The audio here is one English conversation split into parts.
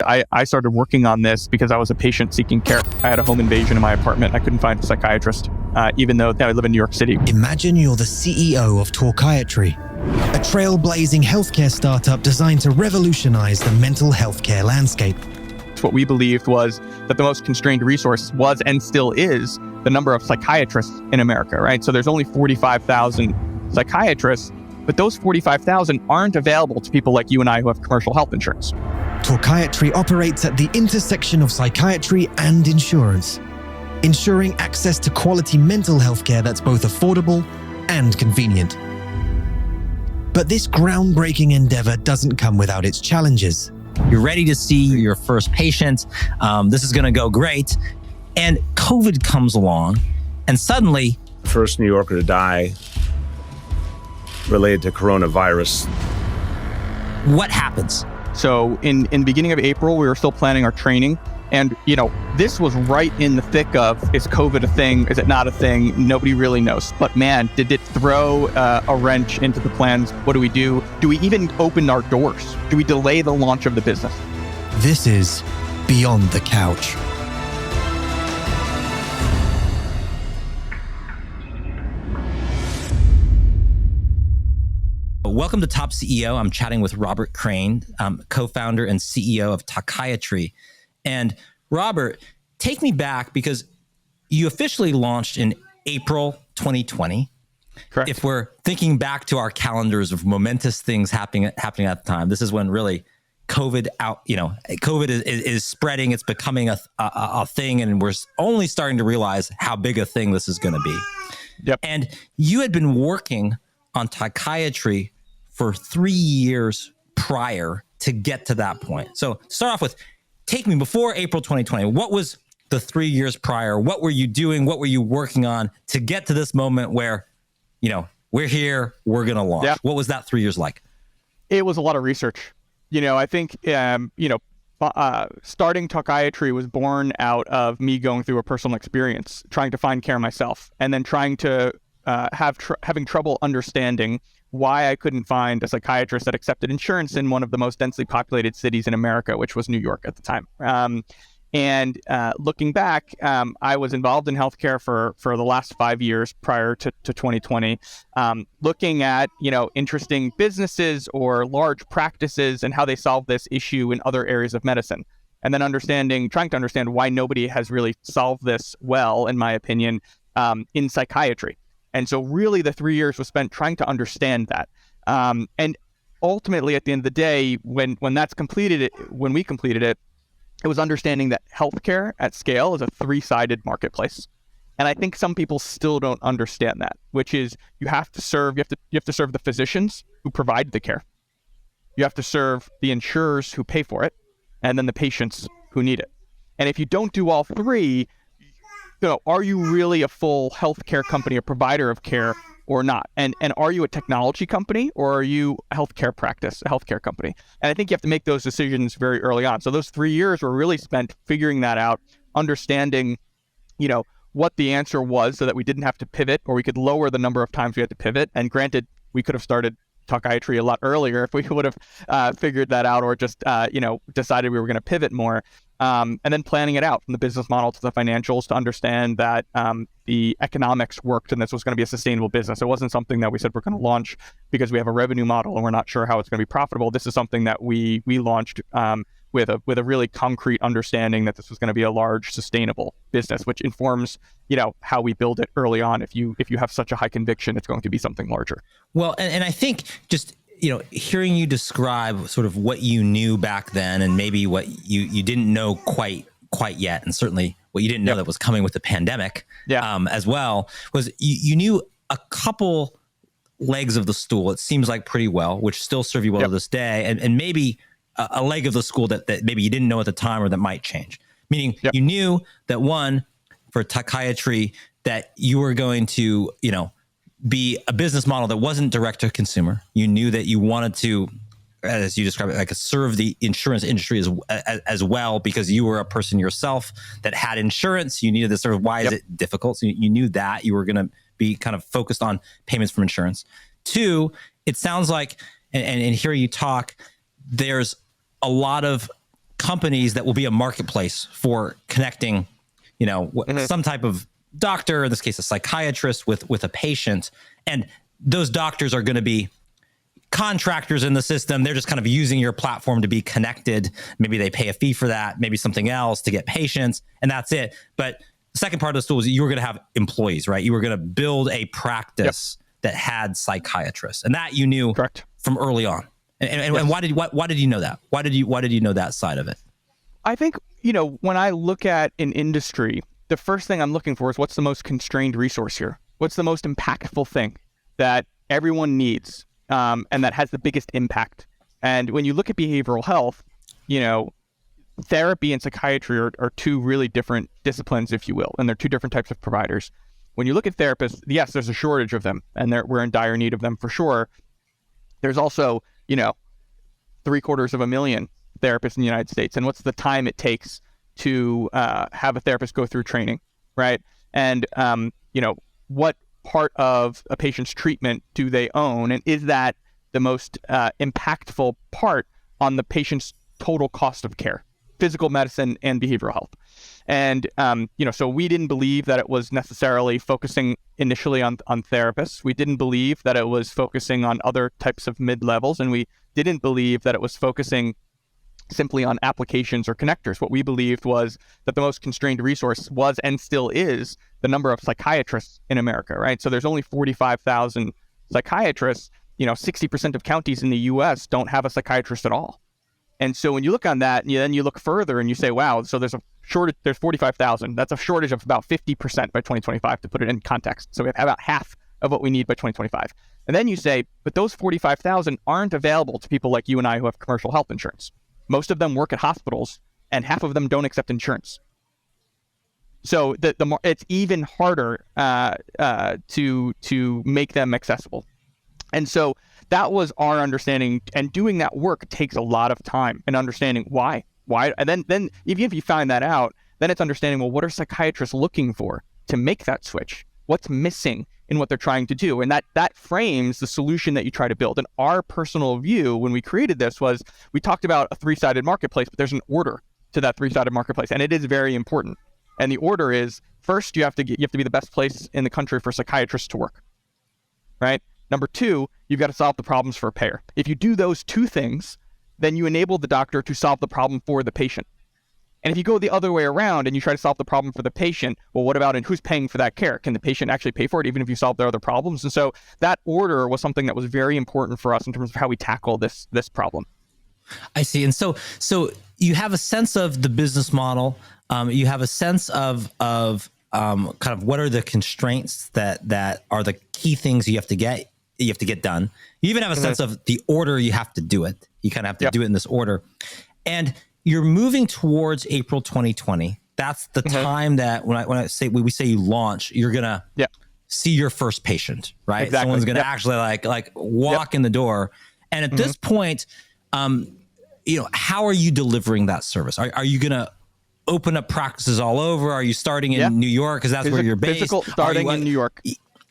I started working on this because I was a patient seeking care. I had a home invasion in my apartment. I couldn't find a psychiatrist, even though I live in New York City. Imagine you're the CEO of Talkiatry, a trailblazing healthcare startup designed to revolutionize the mental healthcare landscape. What we believed was that the most constrained resource was and still is the number of psychiatrists in America, right? So there's only 45,000 psychiatrists, but those 45,000 aren't available to people like you and I who have commercial health insurance. Talkiatry operates at the intersection of psychiatry and insurance, ensuring access to quality mental health care that's both affordable and convenient. But this groundbreaking endeavor doesn't come without its challenges. You're ready to see your first patient. This is going to go great. And COVID comes along, and suddenly... First New Yorker to die related to coronavirus. What happens? So in the beginning of April, we were still planning our training. And, this was right in the thick of, is COVID a thing? Is it not a thing? Nobody really knows. But man, did it throw a wrench into the plans? What do we do? Do we even open our doors? Do we delay the launch of the business? This is Beyond the Couch. Welcome to TOPCEO. I'm chatting with Robert Krayn, co-founder and CEO of Talkiatry. And Robert, take me back because you officially launched in April 2020. Correct. If we're thinking back to our calendars of momentous things happening at the time, this is when really COVID is spreading. It's becoming a thing, and we're only starting to realize how big a thing this is going to be. Yep. And you had been working on Talkiatry for 3 years prior to get to that point. So start off with, take me before April 2020. What was the 3 years prior? What were you doing? What were you working on to get to this moment where, we're here, we're going to launch? Yeah. What was that 3 years like? It was a lot of research. I think, starting Talkiatry was born out of me going through a personal experience, trying to find care myself, and then trying to having trouble understanding why I couldn't find a psychiatrist that accepted insurance in one of the most densely populated cities in America, which was New York at the time. Looking back, I was involved in healthcare for the last 5 years prior to 2020, looking at, interesting businesses or large practices and how they solve this issue in other areas of medicine. And then trying to understand why nobody has really solved this well, in my opinion, in psychiatry. And so really the 3 years was spent trying to understand that. And ultimately, at the end of the day, when we completed it, it was understanding that healthcare at scale is a three-sided marketplace. And I think some people still don't understand that, which is you have to serve the physicians who provide the care. You have to serve the insurers who pay for it, and then the patients who need it. And if you don't do all three, are you really a full healthcare company, a provider of care, or not? And are you a technology company, or are you a healthcare practice, a healthcare company? And I think you have to make those decisions very early on. So those 3 years were really spent figuring that out, understanding, what the answer was so that we didn't have to pivot, or we could lower the number of times we had to pivot. And granted, we could have started Talkiatry a lot earlier if we would have figured that out, or just, decided we were going to pivot more. And then planning it out from the business model to the financials to understand that the economics worked and this was going to be a sustainable business. It wasn't something that we said we're going to launch because we have a revenue model and we're not sure how it's going to be profitable. This is something that we launched with a really concrete understanding that this was going to be a large, sustainable business, which informs how we build it early on. If you have such a high conviction, it's going to be something larger. Well, and I think just hearing you describe sort of what you knew back then, and maybe what you didn't know quite yet, and certainly what you didn't know that was coming with the pandemic, as well, was you knew a couple legs of the stool. It seems like pretty well, which still serve you well to this day, and maybe a leg of the school that maybe you didn't know at the time or that might change. Meaning you knew that one, for Talkiatry, that you were going to be a business model that wasn't direct to consumer. You knew that you wanted to, as you described it, serve the insurance industry as well, because you were a person yourself that had insurance. You needed to serve. Why is it difficult? So you knew that you were going to be kind of focused on payments from insurance. Two, it sounds like, and hearing you talk, there's a lot of companies that will be a marketplace for connecting, some type of doctor, in this case, a psychiatrist with a patient. And those doctors are going to be contractors in the system. They're just kind of using your platform to be connected. Maybe they pay a fee for that, maybe something else to get patients, and that's it. But the second part of the stool is you were going to have employees, right? You were going to build a practice that had psychiatrists, and that you knew from early on. And why did you know that? Why did you know that side of it? I think, when I look at an industry, the first thing I'm looking for is what's the most constrained resource here? What's the most impactful thing that everyone needs, and that has the biggest impact? And when you look at behavioral health, therapy and psychiatry are two really different disciplines, if you will, and they're two different types of providers. When you look at therapists, yes, there's a shortage of them, and we're in dire need of them for sure. There's also, 750,000 therapists in the United States, and what's the time it takes to have a therapist go through training, right? And what part of a patient's treatment do they own, and is that the most impactful part on the patient's total cost of care, physical medicine and behavioral health? And so we didn't believe that it was necessarily focusing initially on therapists. We didn't believe that it was focusing on other types of mid-levels, and we didn't believe that it was focusing simply on applications or connectors. What we believed was that the most constrained resource was, and still is, the number of psychiatrists in America, right? So there's only 45,000 psychiatrists. 60% of counties in the US don't have a psychiatrist at all. And so when you look on that, and then you look further and you say, wow, so there's a shortage, there's 45,000. That's a shortage of about 50% by 2025, to put it in context. So we have about half of what we need by 2025. And then you say, but those 45,000 aren't available to people like you and I who have commercial health insurance. Most of them work at hospitals, and half of them don't accept insurance. So it's even harder to make them accessible. And so that was our understanding, and doing that work takes a lot of time, and understanding why, and then even if you find that out, then it's understanding, well, what are psychiatrists looking for to make that switch? What's missing in what they're trying to do? And that frames the solution that you try to build. And our personal view when we created this was, we talked about a three-sided marketplace, but there's an order to that three-sided marketplace, and it is very important. And the order is, first, you have to be the best place in the country for psychiatrists to work, right? Number two, you've got to solve the problems for a payer. If you do those two things, then you enable the doctor to solve the problem for the patient. And if you go the other way around and you try to solve the problem for the patient, well, what about, and who's paying for that care? Can the patient actually pay for it, even if you solve their other problems? And so that order was something that was very important for us in terms of how we tackle this problem. I see. And so you have a sense of the business model. You have a sense of kind of what are the constraints that are the key things you have to get done. You even have a sense of the order you have to do it. You kind of have to do it in this order. And you're moving towards April 2020. That's the time that when we say you launch, you're gonna see your first patient, right? Exactly. Someone's gonna actually like walk in the door. And at this point, how are you delivering that service? Are you gonna open up practices all over? Are you starting in New York because that's where you're based? Physical starting in New York.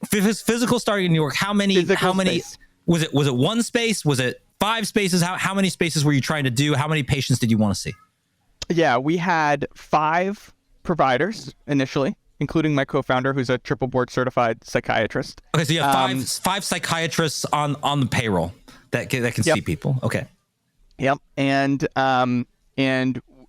Physical starting in New York. How many? Space. Was it one space? Was it 5 spaces? How many spaces were you trying to do? How many patients did you want to see? Yeah, we had 5 providers initially, including my co-founder, who's a triple board certified psychiatrist. Okay, so you have five psychiatrists on the payroll that can see people. Okay. Yep, and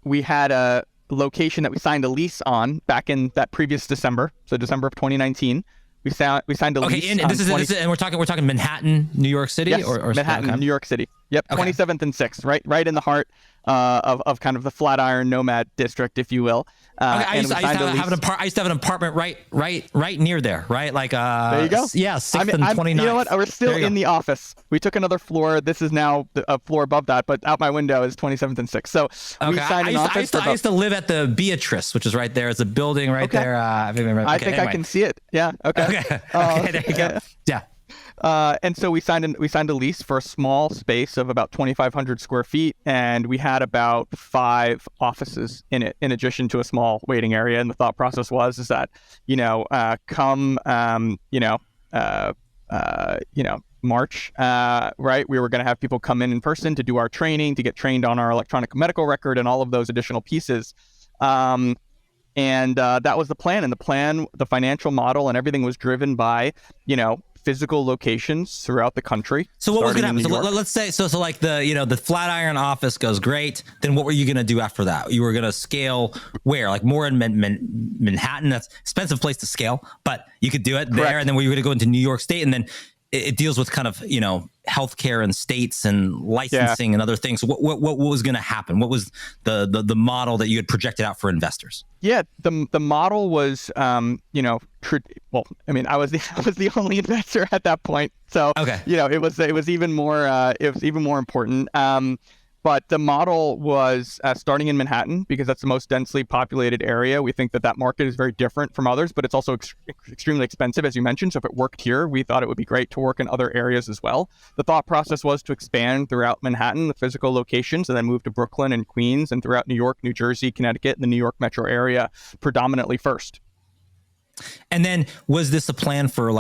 we had a location that we signed a lease on back in that previous December, so December of 2019. We signed a lease. Okay, and we're talking Manhattan, New York City, yes, or Manhattan, New York City. Yep, okay. 27th and 6th, right in the heart of kind of the Flatiron Nomad district, if you will. I used to have an apartment right near there, right? Like there you go. Yeah, 6th and 29th. You know what? We're still in the office. We took another floor. This is now a floor above that, but out my window is 27th and 6th. So we signed an office. I used to live at the Beatrice, which is right there. It's a building right there. I think I can see it. Yeah. Okay. Okay. There you go. Yeah. And so we signed a lease for a small space of about 2,500 square feet, and we had about 5 offices in it, in addition to a small waiting area. And the thought process March, right? We were going to have people come in person to do our training, to get trained on our electronic medical record and all of those additional pieces. And that was the plan. And the plan, the financial model and everything was driven by, physical locations throughout the country. So what was going to happen? So let's say, so like the Flatiron office goes great. Then what were you going to do after that? You were going to scale where? Like more in Manhattan? That's an expensive place to scale, but you could do it there. Correct. And then were you going to go into New York State? And then it deals with kind of, healthcare and states and licensing and other things. What was going to happen? What was the model that you had projected out for investors? Yeah, the model was, I was the only investor at that point, so okay. It was even more important. But the model was starting in Manhattan because that's the most densely populated area. We think that market is very different from others, but it's also extremely expensive, as you mentioned. So if it worked here, we thought it would be great to work in other areas as well. The thought process was to expand throughout Manhattan, the physical locations, and then move to Brooklyn and Queens and throughout New York, New Jersey, Connecticut, and the New York metro area predominantly first. And then was this a plan for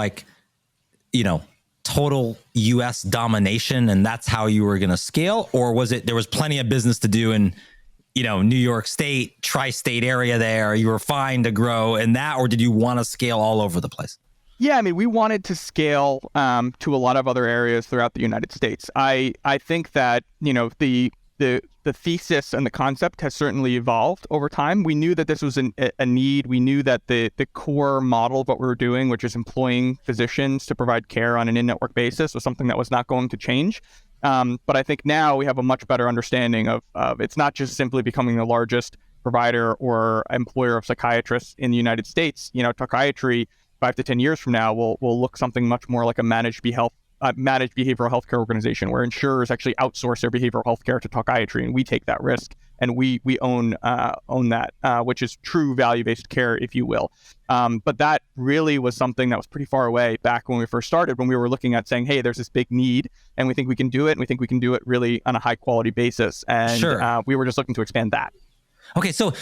total U.S. domination, and that's how you were going to scale? Or was it there was plenty of business to do in, New York State, tri-state area there, you were fine to grow in that, or did you want to scale all over the place? Yeah, we wanted to scale to a lot of other areas throughout the United States. I think that, the thesis and the concept has certainly evolved over time. We knew that this was a need. We knew that the core model of what we were doing, which is employing physicians to provide care on an in-network basis, was something that was not going to change. But I think now we have a much better understanding of it's not just simply becoming the largest provider or employer of psychiatrists in the United States. Talkiatry 5 to 10 years from now will look something much more like a managed behavioral healthcare organization where insurers actually outsource their behavioral healthcare to Talkiatry, and we take that risk and we own that, which is true value-based care, if you will. But that really was something that was pretty far away back when we first started, when we were looking at saying, hey, there's this big need and we think we can do it, and we think we can do it really on a high quality basis. And sure. We were just looking to expand that. Okay, so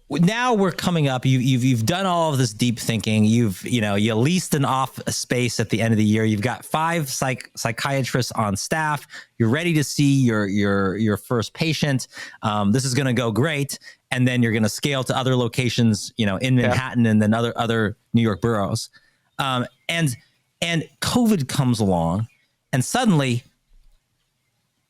now we're coming up. You've done all of this deep thinking. You leased an office space at the end of the year. You've got 5 psychiatrists on staff. You're ready to see your first patient. This is going to go great, and then you're going to scale to other locations, in Manhattan and then other New York boroughs. And COVID comes along, and suddenly,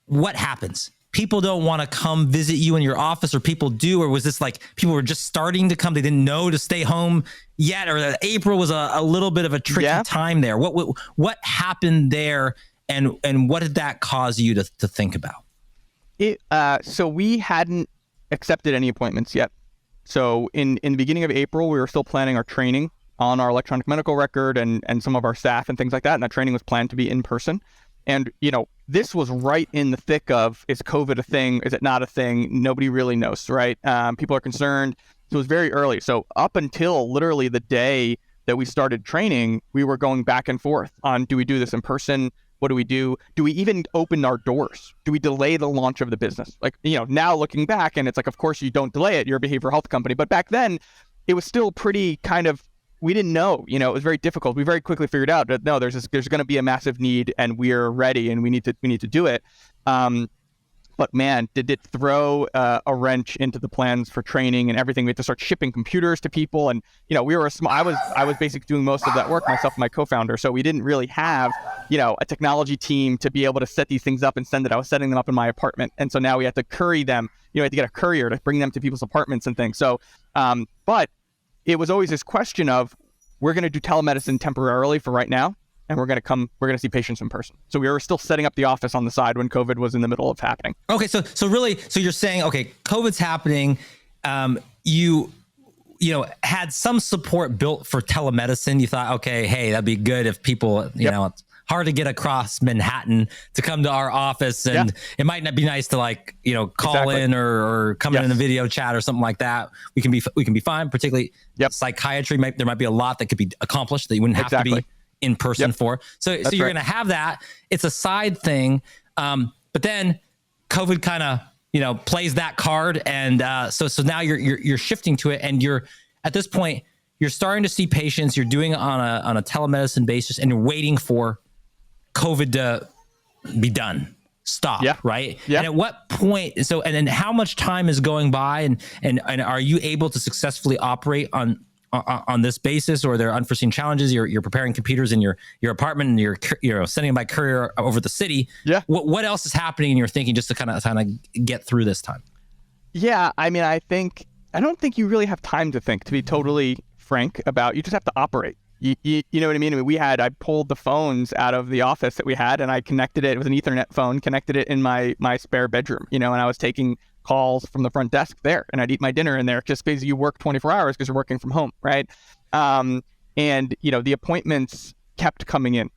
what happens? People don't want to come visit you in your office, or people do? Or was this like people were just starting to come? They didn't know to stay home yet, or that April was a little bit of a tricky time there. What happened there, and what did that cause you to think about? So we hadn't accepted any appointments yet. So in the beginning of April, we were still planning our training on our electronic medical record and some of our staff and things like that. And that training was planned to be in person. And, this was right in the thick of, is COVID a thing? Is it not a thing? Nobody really knows, right? People are concerned. So it was very early. So up until literally the day that we started training, we were going back and forth on, do we do this in person? What do we do? Do we even open our doors? Do we delay the launch of the business? Like, now looking back, and it's like, of course you don't delay it. You're a behavioral health company. But back then, it was still pretty kind of, we didn't know, it was very difficult. We very quickly figured out that no, there's going to be a massive need, and we're ready, and we need to do it. But man, did it throw a wrench into the plans for training and everything. We had to start shipping computers to people, and we were I was basically doing most of that work myself and my co-founder. So we didn't really have a technology team to be able to set these things up and send it. I was setting them up in my apartment, and so now we had to curry them. We had to get a courier to bring them to people's apartments and things. So, but it was always this question of, we're going to do telemedicine temporarily for right now, and we're going to see patients in person. So we were still setting up the office on the side when COVID was in the middle of happening. Okay. So you're saying, okay, COVID's happening. You had some support built for telemedicine. You thought, okay, hey, that'd be good if people, it's hard to get across Manhattan to come to our office, and it might not be nice to call in or come in a video chat or something like that. We can be fine, particularly psychiatry. There might be a lot that could be accomplished that you wouldn't have to be in person for. So you're going to have that. It's a side thing. But then COVID kind of, plays that card. And so now you're shifting to it, and you're at this point, you're starting to see patients. You're doing it on a telemedicine basis, and you're waiting for COVID to be done, stop, right? Yeah. And at what point, and then how much time is going by, and are you able to successfully operate on this basis, or are there unforeseen challenges? You're preparing computers in your apartment, and you're sending them by courier over the city. Yeah. What else is happening in your thinking just to kind of get through this time? Yeah, I mean, I don't think you really have time to think, to be totally frank about. You just have to operate. You know what I mean? I pulled the phones out of the office that we had, and I connected it with an Ethernet phone, connected it in my spare bedroom, and I was taking calls from the front desk there, and I'd eat my dinner in there, just because you work 24 hours because you're working from home, right? And the appointments kept coming in.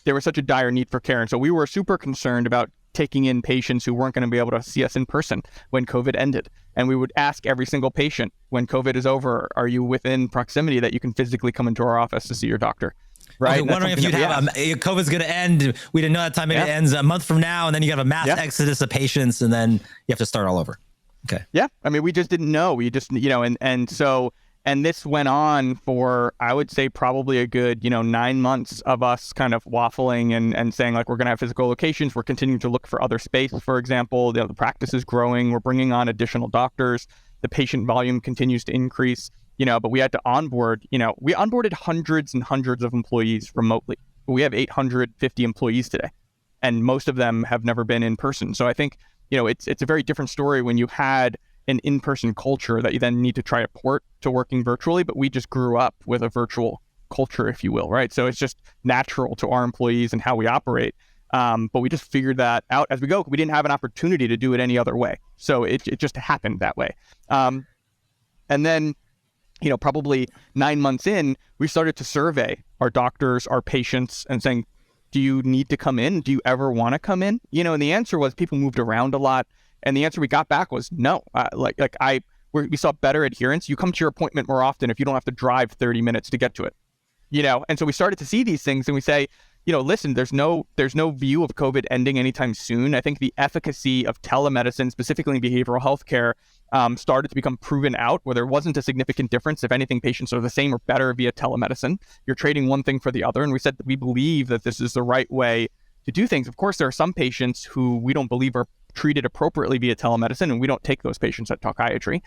There was such a dire need for care, and so we were super concerned about taking in patients who weren't going to be able to see us in person when COVID ended. And we would ask every single patient, when COVID is over, are you within proximity that you can physically come into our office to see your doctor? Right. Okay, wondering if you'd have COVID's going to end. We didn't know that time. Maybe it ends a month from now, and then you have a mass exodus of patients, and then you have to start all over. Okay. Yeah. I mean, we just didn't know. We just, and this went on for, I would say, probably a good, 9 months of us kind of waffling and saying, like, we're going to have physical locations. We're continuing to look for other space, for example. The practice is growing. We're bringing on additional doctors. The patient volume continues to increase, but we had to onboard, we onboarded hundreds and hundreds of employees remotely. We have 850 employees today, and most of them have never been in person. So I think, it's a very different story when you had an in-person culture that you then need to try to port to working virtually, but we just grew up with a virtual culture, if you will, right? So it's just natural to our employees and how we operate. But we just figured that out as we go. We didn't have an opportunity to do it any other way. So it just happened that way. And then, probably 9 months in, we started to survey our doctors, our patients, and saying, do you need to come in? Do you ever want to come in? And the answer was people moved around a lot. And the answer we got back was no. We saw better adherence. You come to your appointment more often if you don't have to drive 30 minutes to get to it. And so we started to see these things, and we say, listen, there's no view of COVID ending anytime soon. I think the efficacy of telemedicine, specifically in behavioral health care, started to become proven out, where there wasn't a significant difference. If anything, patients are the same or better via telemedicine. You're trading one thing for the other. And we said that we believe that this is the right way to do things. Of course, there are some patients who we don't believe are treated appropriately via telemedicine, and we don't take those patients at Talkiatry,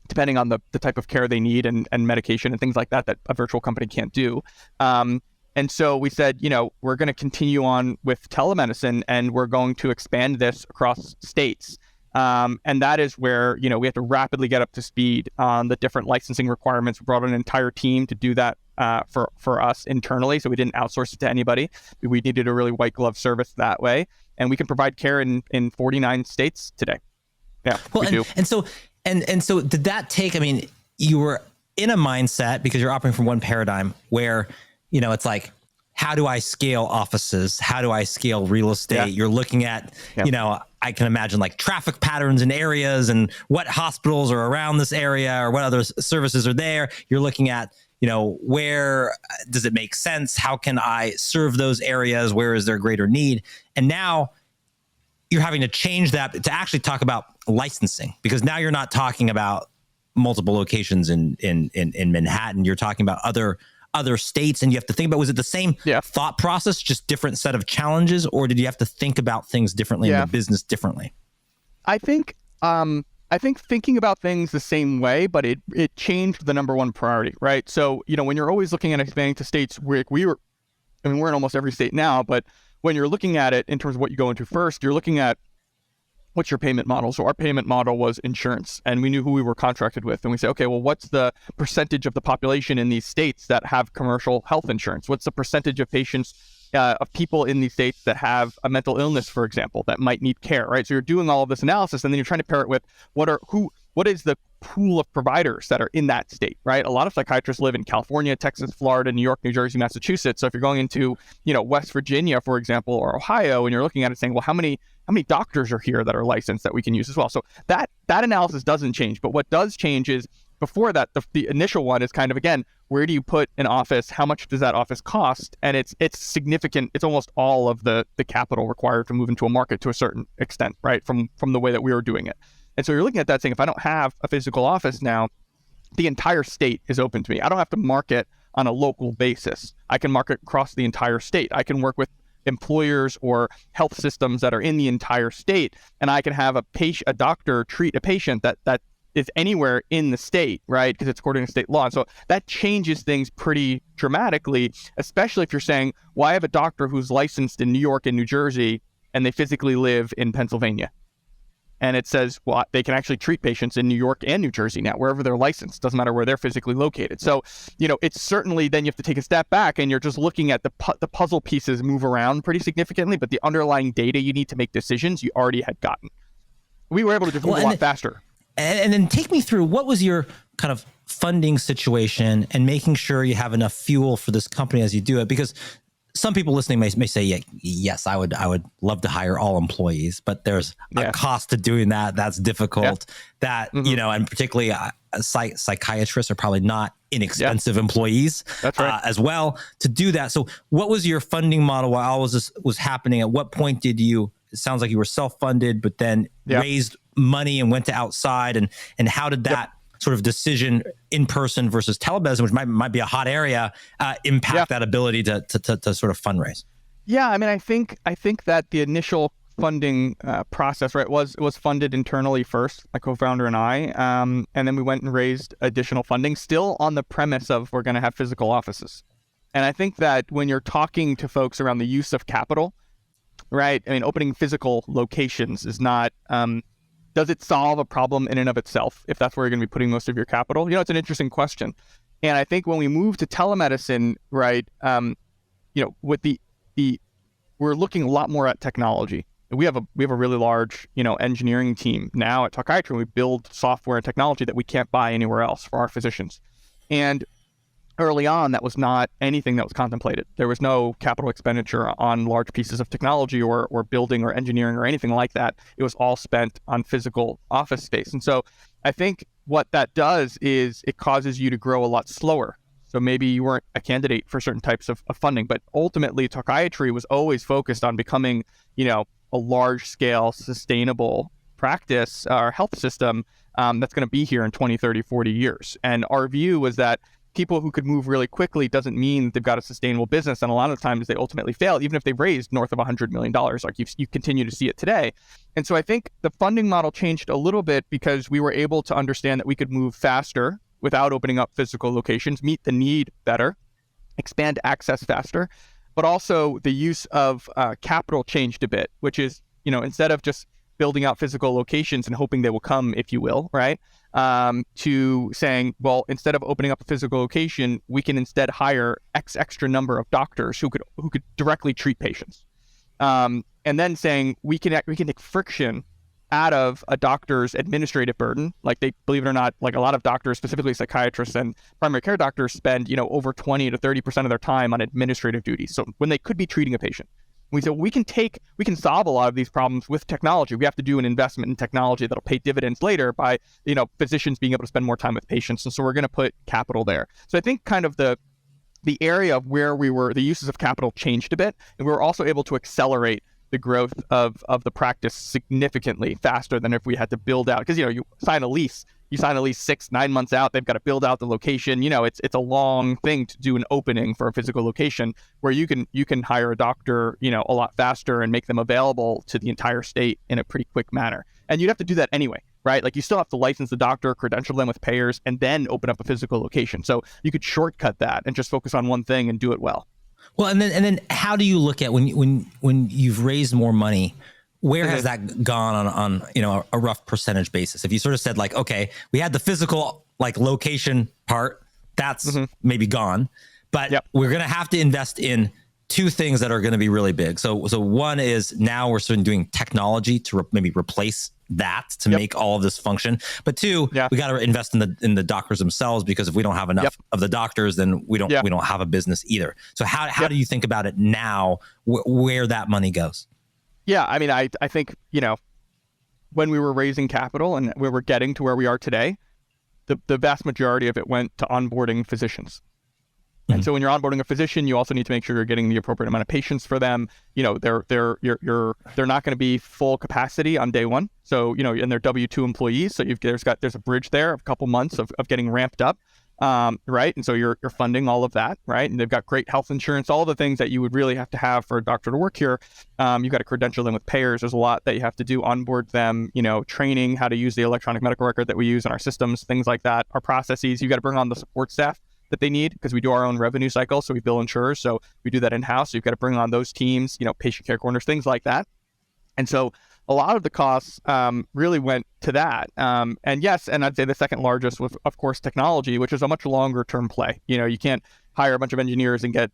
depending on the type of care they need and medication and things like that a virtual company can't do. And so we said, we're going to continue on with telemedicine, and we're going to expand this across states. And that is where, we have to rapidly get up to speed on the different licensing requirements. We brought an entire team to do that for us internally. So we didn't outsource it to anybody. We needed a really white glove service that way. And we can provide care in 49 states today. Yeah, well, we do. And so did that take, you were in a mindset, because you're operating from one paradigm where, it's like, how do I scale offices? How do I scale real estate? Yeah. You're looking at, I can imagine like traffic patterns in areas and what hospitals are around this area or what other services are there. You're looking at, where does it make sense? How can I serve those areas? Where is there greater need? And now you're having to change that to actually talk about licensing, because now you're not talking about multiple locations in Manhattan. You're talking about other states, and you have to think about, was it the same thought process, just different set of challenges, or did you have to think about things differently in the business differently? I think thinking about things the same way, but it changed the number one priority, right? So, when you're always looking at expanding to states, we're in almost every state now, but when you're looking at it in terms of what you go into first, you're looking at what's your payment model? So our payment model was insurance, and we knew who we were contracted with. And we say, okay, well, what's the percentage of the population in these states that have commercial health insurance? What's the percentage of patients, of people in these states that have a mental illness, for example, that might need care, right? So you're doing all of this analysis, and then you're trying to pair it with what is the pool of providers that are in that state, right? A lot of psychiatrists live in California, Texas, Florida, New York, New Jersey, Massachusetts. So if you're going into, West Virginia, for example, or Ohio, and you're looking at it saying, well, how many doctors are here that are licensed that we can use as well? So that analysis doesn't change. But what does change is, before that, the initial one is kind of, again, where do you put an office? How much does that office cost? And it's significant. It's almost all of the capital required to move into a market to a certain extent, right? From the way that we were doing it. And so you're looking at that saying, if I don't have a physical office now, the entire state is open to me. I don't have to market on a local basis. I can market across the entire state. I can work with employers or health systems that are in the entire state, and I can have a doctor treat a patient that is anywhere in the state, right? Because it's according to state law. And so that changes things pretty dramatically, especially if you're saying, well, I have a doctor who's licensed in New York and New Jersey, and they physically live in Pennsylvania. And it says, well, they can actually treat patients in New York and New Jersey now, wherever they're licensed. Doesn't matter where they're physically located. So, it's certainly, then you have to take a step back and you're just looking at the puzzle pieces move around pretty significantly, but the underlying data you need to make decisions you already had gotten. We were able to just move a lot faster. And then take me through, what was your kind of funding situation and making sure you have enough fuel for this company as you do it? Because some people listening may say, yes, I would love to hire all employees, but there's a cost to doing that. That's difficult. That, and particularly psychiatrists are probably not inexpensive employees. That's right. As well to do that. So what was your funding model while all this was happening? At what point did you, it sounds like you were self-funded, but then raised money and went to outside, and how did that sort of decision, in person versus telemedicine, which might be a hot area, impact that ability to sort of fundraise? Yeah, I mean, I think that the initial funding process, right, was funded internally first, my co-founder and I, and then we went and raised additional funding, still on the premise of we're going to have physical offices. And I think that when you're talking to folks around the use of capital, right, I mean, opening physical locations is not, does it solve a problem in and of itself, if that's where you're going to be putting most of your capital? It's an interesting question. And I think when we move to telemedicine, right, with we're looking a lot more at technology. We have a really large, engineering team now at Talkiatry, and we build software and technology that we can't buy anywhere else for our physicians. And early on, that was not anything that was contemplated. There was no capital expenditure on large pieces of technology or building or engineering or anything like that. It was all spent on physical office space. And so I think what that does is it causes you to grow a lot slower. So maybe you weren't a candidate for certain types of funding, but ultimately Talkiatry was always focused on becoming, a large scale, sustainable practice or health system that's going to be here in 20, 30, 40 years. And our view was that people who could move really quickly doesn't mean they've got a sustainable business. And a lot of times they ultimately fail, even if they've raised north of $100 million, like you continue to see it today. And so I think the funding model changed a little bit because we were able to understand that we could move faster without opening up physical locations, meet the need better, expand access faster. But also the use of capital changed a bit, which is, instead of just building out physical locations and hoping they will come, if you will, right? To saying, well, instead of opening up a physical location, we can instead hire extra number of doctors who could directly treat patients. And then saying we can take friction out of a doctor's administrative burden. Like believe it or not, like a lot of doctors, specifically psychiatrists and primary care doctors, spend over 20 to 30% of their time on administrative duties. So when they could be treating a patient. We said we can solve a lot of these problems with technology. We have to do an investment in technology that'll pay dividends later by, physicians being able to spend more time with patients. And so we're going to put capital there. So I think kind of the area of where we were, the uses of capital changed a bit, and we were also able to accelerate the growth of the practice significantly faster than if we had to build out. Because, you sign a lease 6-9 months out, they've got to build out the location. It's a long thing to do an opening for a physical location, where you can hire a doctor, a lot faster and make them available to the entire state in a pretty quick manner. And you'd have to do that anyway, right? Like you still have to license the doctor, credential them with payers, and then open up a physical location. So you could shortcut that and just focus on one thing and do it well. Well, and then how do you look at when you've raised more money? Where has that gone on a rough percentage basis? If you sort of said like, okay, we had the physical like location part, that's maybe gone, but we're going to have to invest in two things that are going to be really big. So one is now we're sort of doing technology to maybe replace that to make all of this function. But two, we got to invest in the doctors themselves, because if we don't have enough of the doctors, then we don't have a business either. So how do you think about it now, where that money goes? Yeah, I mean, I think, when we were raising capital and we were getting to where we are today, the vast majority of it went to onboarding physicians. And so when you're onboarding a physician, you also need to make sure you're getting the appropriate amount of patients for them. They're not going to be full capacity on day one. So, and they're W-2 employees. So there's a bridge there of a couple months of getting ramped up. right? And so you're funding all of that, right? And they've got great health insurance, all the things that you would really have to have for a doctor to work here. You've got to credential them with payers. There's a lot that you have to do, onboard them, training, how to use the electronic medical record that we use in our systems, things like that, our processes. You've got to bring on the support staff that they need because we do our own revenue cycle. So we bill insurers. So we do that in-house. So you've got to bring on those teams, patient care corners, things like that. And so a lot of the costs really went to that. And yes, and I'd say the second largest was, of course, technology, which is a much longer term play. You can't hire a bunch of engineers and get,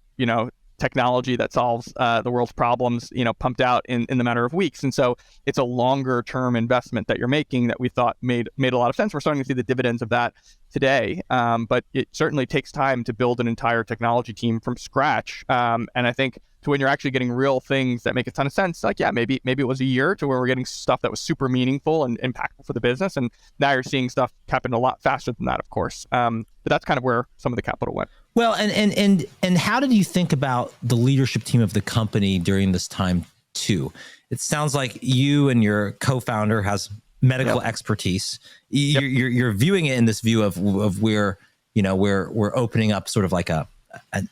technology that solves the world's problems, pumped out in the matter of weeks. And so it's a longer term investment that you're making that we thought made a lot of sense. We're starting to see the dividends of that today. But it certainly takes time to build an entire technology team from scratch. And I think to when you're actually getting real things that make a ton of sense, like, yeah, maybe it was a year to where we're getting stuff that was super meaningful and impactful for the business. And now you're seeing stuff happen a lot faster than that, of course. But that's kind of where some of the capital went. Well, and how did you think about the leadership team of the company during this time too? It sounds like you and your co-founder has medical expertise. You're viewing it in this view of where, we're opening up sort of like a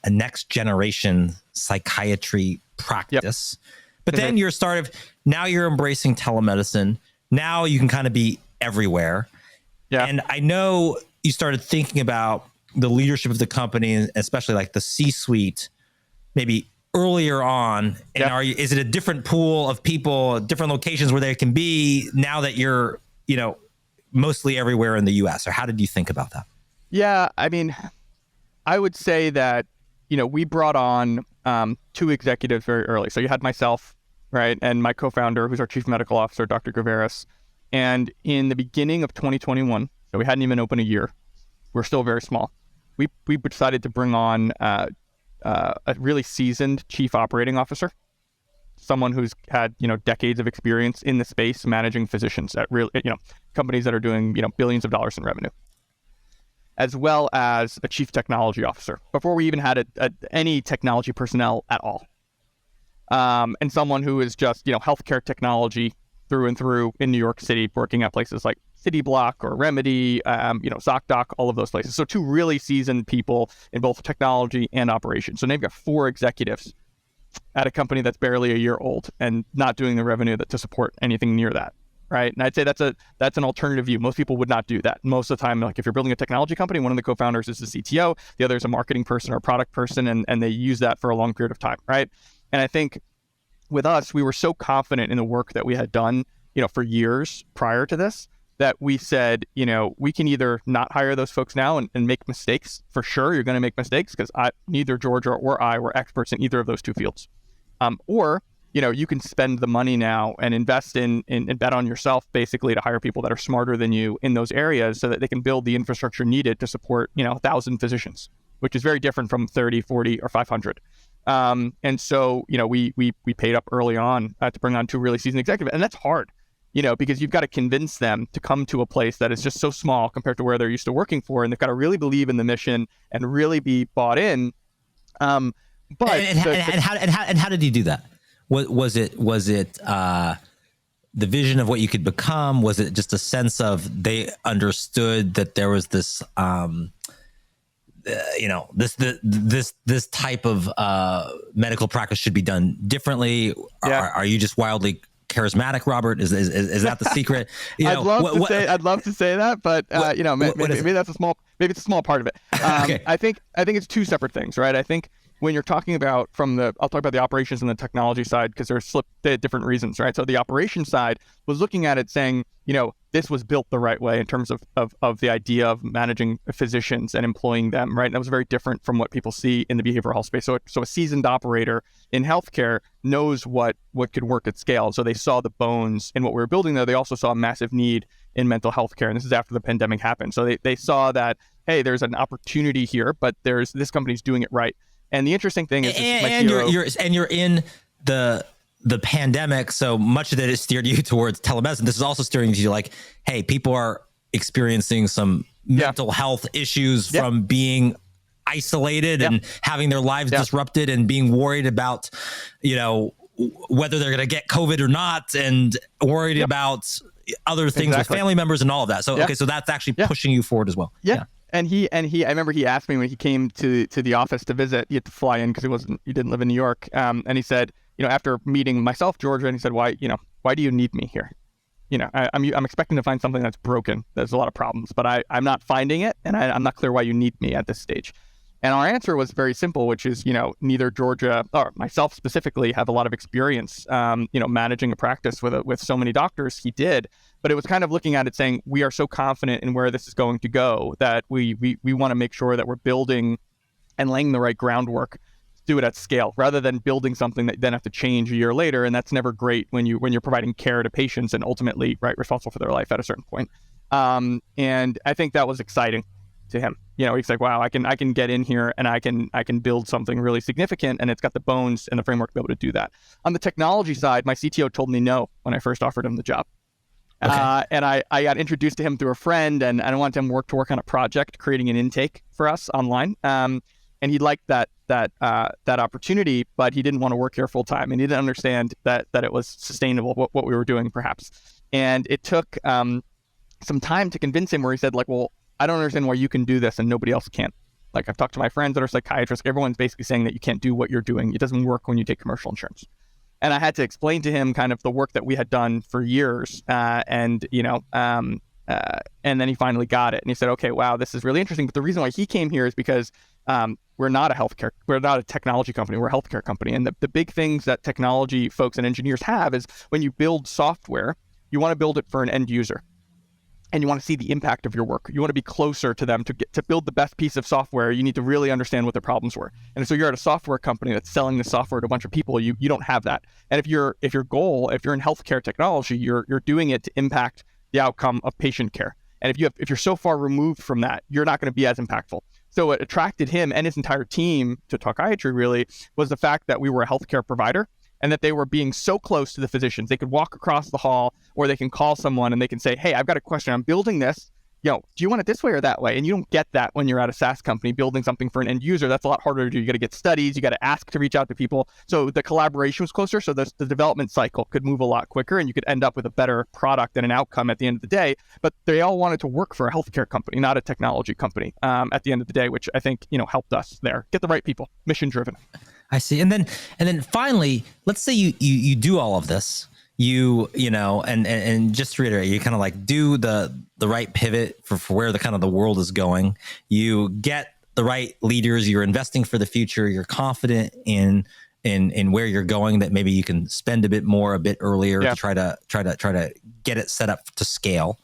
next generation psychiatry practice. But then you're now you're embracing telemedicine. Now you can kind of be everywhere. Yeah. And I know you started thinking about the leadership of the company, especially like the C-suite, maybe earlier on. And is it a different pool of people, different locations where they can be now that you're, mostly everywhere in the US? Or how did you think about that? Yeah, I mean, I would say that, we brought on 2 executives very early. So you had myself, right, and my co-founder, who's our chief medical officer, Dr. Guveris. And in the beginning of 2021, so we hadn't even opened a year, we're still very small. We decided to bring on a really seasoned chief operating officer, someone who's had decades of experience in the space managing physicians at real companies that are doing billions of dollars in revenue, as well as a chief technology officer before we even had any technology personnel at all, and someone who is just healthcare technology through and through in New York City, working at places like City Block or Remedy, ZocDoc, all of those places. So 2 really seasoned people in both technology and operations. So now you've got 4 executives at a company that's barely a year old and not doing the revenue to support anything near that, right? And I'd say that's an alternative view. Most people would not do that. Most of the time, like if you're building a technology company, one of the co-founders is the CTO, the other is a marketing person or a product person, and they use that for a long period of time, right? And I think with us, we were so confident in the work that we had done, for years prior to this, that we said, we can either not hire those folks now and make mistakes. For sure, you're going to make mistakes because neither Georgia or I were experts in either of those 2 fields. Or, you can spend the money now and invest in bet on yourself, basically, to hire people that are smarter than you in those areas so that they can build the infrastructure needed to support, 1,000 physicians, which is very different from 30, 40, or 500. And so, we paid up early on to bring on 2 really seasoned executives. And that's hard. Because you've got to convince them to come to a place that is just so small compared to where they're used to working for, and they've got to really believe in the mission and really be bought in. But how did you do that? Was it the vision of what you could become? Was it just a sense of they understood that there was this this type of medical practice should be done differently? Yeah. Are you just wildly charismatic, Robert? Is that the secret? I'd love to say that, but maybe that's a small part of it. Okay. I think it's 2 separate things, right? I think when you're talking about I'll talk about the operations and the technology side because they're different reasons, right? So the operations side was looking at it saying, this was built the right way in terms of the idea of managing physicians and employing them, right? And that was very different from what people see in the behavioral health space. So a seasoned operator in healthcare knows what could work at scale. So they saw the bones in what we were building there. They also saw a massive need in mental health care. And this is after the pandemic happened. So they saw that, hey, there's an opportunity here, but this company's doing it right. And the interesting thing is, you're in the pandemic, so much of it is steered you towards telemedicine. This is also steering you like, hey, people are experiencing some mental health issues from being isolated and having their lives disrupted and being worried about, whether they're going to get COVID or not, and worried about other things with family members and all of that. So, okay, so that's actually pushing you forward as well. Yeah. And I remember he asked me when he came to the office to visit, he had to fly in because he didn't live in New York. And he said, after meeting myself, Georgia, and he said, why do you need me here? I'm expecting to find something that's broken. There's a lot of problems, but I'm not finding it, and I'm not clear why you need me at this stage. And our answer was very simple, which is, neither Georgia or myself specifically have a lot of experience, managing a practice with so many doctors. He did, but it was kind of looking at it saying, we are so confident in where this is going to go that we want to make sure that we're building and laying the right groundwork to do it at scale, rather than building something that you then have to change a year later. And that's never great when you're providing care to patients and ultimately, right, responsible for their life at a certain point. And I think that was exciting to him. He's like, wow, I can get in here and I can build something really significant, and it's got the bones and the framework to be able to do that. On the technology side, my CTO told me no when I first offered him the job. Okay. And I got introduced to him through a friend, and I wanted him to work on a project creating an intake for us online. And he liked that opportunity, but he didn't want to work here full time, and he didn't understand that it was sustainable what we were doing, perhaps. And it took some time to convince him, where he said, like, well, I don't understand why you can do this and nobody else can. Like, I've talked to my friends that are psychiatrists. Everyone's basically saying that you can't do what you're doing. It doesn't work when you take commercial insurance. And I had to explain to him kind of the work that we had done for years. And then he finally got it. And he said, okay, wow, this is really interesting. But the reason why he came here is because we're not a technology company. We're a healthcare company. And the big things that technology folks and engineers have is, when you build software, you want to build it for an end user. And you want to see the impact of your work. You want to be closer to them. To build the best piece of software, you need to really understand what their problems were. And so you're at a software company that's selling the software to a bunch of people. You don't have that. And if you're in healthcare technology, you're doing it to impact the outcome of patient care. And if you're so far removed from that, you're not going to be as impactful. So what attracted him and his entire team to Talkiatry really was the fact that we were a healthcare provider, and that they were being so close to the physicians. They could walk across the hall, or they can call someone and they can say, hey, I've got a question. I'm building this. Do you want it this way or that way? And you don't get that when you're at a SaaS company building something for an end user. That's a lot harder to do. You got to get studies. You got to ask to reach out to people. So the collaboration was closer. So the development cycle could move a lot quicker, and you could end up with a better product and an outcome at the end of the day. But they all wanted to work for a healthcare company, not a technology company, at the end of the day, which I think, helped us there. Get the right people, mission driven. I see. And then finally, let's say you do all of this, and just to reiterate, you kind of like do the right pivot for where the world is going. You get the right leaders, you're investing for the future, you're confident in where you're going, that maybe you can spend a bit more, a bit earlier to try to get it set up to scale.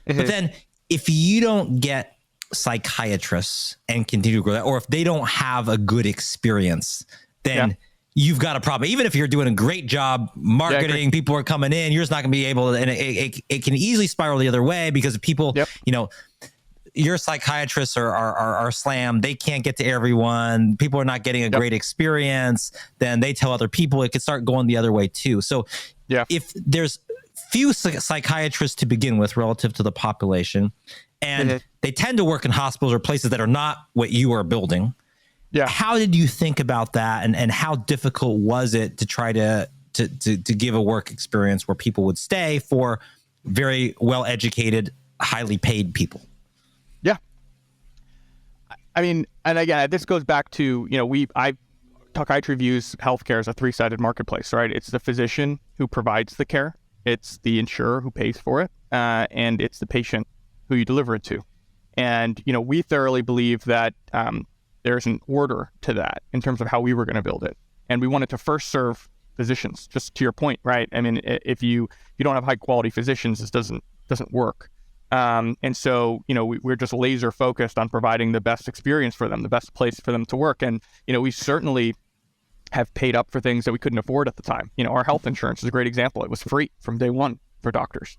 Mm-hmm. But then if you don't get psychiatrists and continue to grow that, or if they don't have a good experience, then you've got a problem. Even if you're doing a great job marketing, people are coming in, you're just not going to be able to, and it can easily spiral the other way, because if people, your psychiatrists are slammed, they can't get to everyone, people are not getting a great experience, then they tell other people, it could start going the other way too. So if there's few psychiatrists to begin with relative to the population, and they tend to work in hospitals or places that are not what you are building. Yeah. How did you think about that, and how difficult was it to try to give a work experience where people would stay for very well-educated, highly paid people? Yeah. I mean, and again, this goes back to, Talkiatry views healthcare as a three-sided marketplace, right? It's the physician who provides the care, it's the insurer who pays for it, and it's the patient who you deliver it to. And, we thoroughly believe that there's an order to that in terms of how we were going to build it. And we wanted to first serve physicians, just to your point, right? I mean, if you don't have high quality physicians, this doesn't work. And so, we're just laser focused on providing the best experience for them, the best place for them to work. And, we certainly have paid up for things that we couldn't afford at the time. Our health insurance is a great example. It was free from day one for doctors.